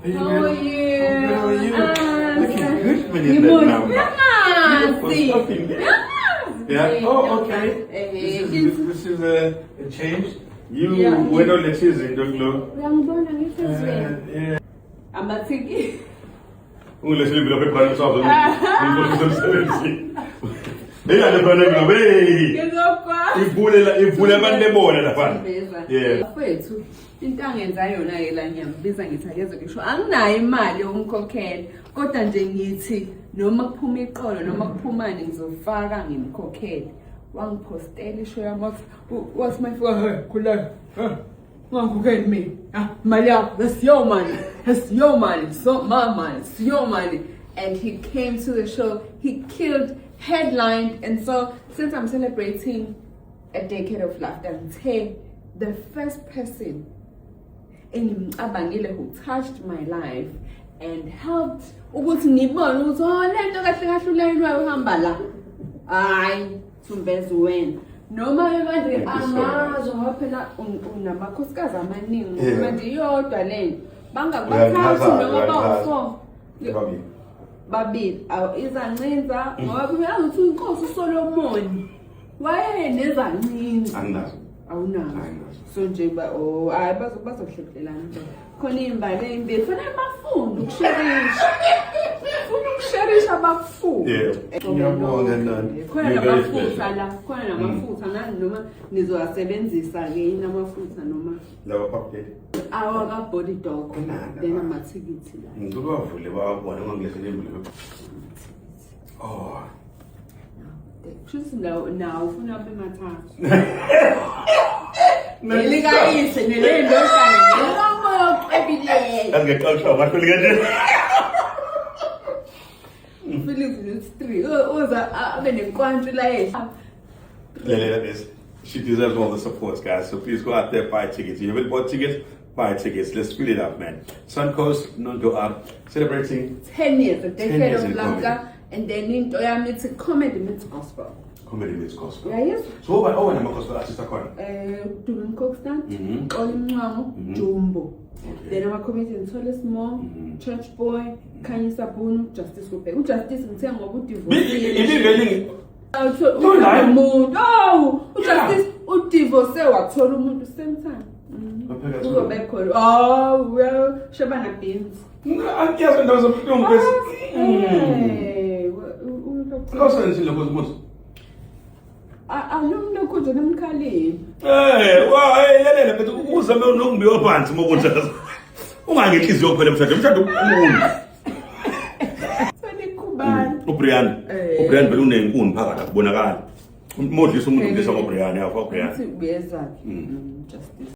How are you? How are you? Looking good when you did now. Yeah. Oh, okay. This is a change. You went on the season, don't you? Yeah. I'm thinking. Let's leave it up at Planet South. They are the Planet Way. If we never the born at the yeah. Mfethu into angenza yona ke la ngiyambiza ngithi akezo ngisho anginayo imali yomkhokhela kodwa nje ngithi noma kuphuma iqolo noma kuphumani ngizofaka ngimkhokhele wangipostela isho yami what's my for khula ungangikhokheli mina imali yakho that's your money so my money it's your money. And he came to the show, he killed, headlined, and so since I'm celebrating a decade of laughter, the first person in Abangile who touched my life and helped ukuthi ngibone ukuthi lento kahle kahle ulayinwayo uhamba la hayi Thumbezi wena noma manje amazo ngoba phela unamakhosikazi amaningi manje iyodwa lento bangakuthatha noma bawu4 babili izancinza ngoba phela uthi inkosi uSolomon wayenezancinza Anginazo. Awunazo. So nje hayi bazohlekelana khona imbali embi fanele bafunde ukusherisha abafundi Ngiyabonga nani. khona namafutha la khona namafutha nani noma nizowasebenzisa ke inamafutha noma Lawa packet. awa ka body dog then amathikithi la Ngikubavule bawabona ngangilesele imbulo. Oh. Shuthi nawo ufuna abe mathathu nelikayise nelendosana ngelomoya oqebileyo Angexoxa ngahluli kanje. Philip 3 uza abe nenkwantshi la ehla This. She deserves all the support, guys. So please go out there, buy tickets. If you haven't bought tickets, buy tickets. Let's fill it up, man. Suncoast, Nondo Art, celebrating 10 years, a 10 decade years of in laughter, and then into it's a comedy meets gospel. comedy meets gospel. Yeah, yes. So what about my gospel artist akona? Doing Coxton, Olimnamo, Jumbo. Then I'm a comedian in Solis More, Church Boy, Kanye Sabunu, Justice Rupe. Justice and saying what divorce. No, Justice would divorce what Solomon the same time. Oh, well, Shabana Beans. I guess there was a film. Alumno kuzo namkhaleni. Yelela bethu uzame ukungibiyo phansi mokunjalo. Ungangenhliziyo kuphela mshado umuntu. Sanikhubani. uBrian vele unenkuni phakathi akubonakala. Modlisa umuntu ngisa ngoBrian yakho uBrian. Uthi uyezwa. Justice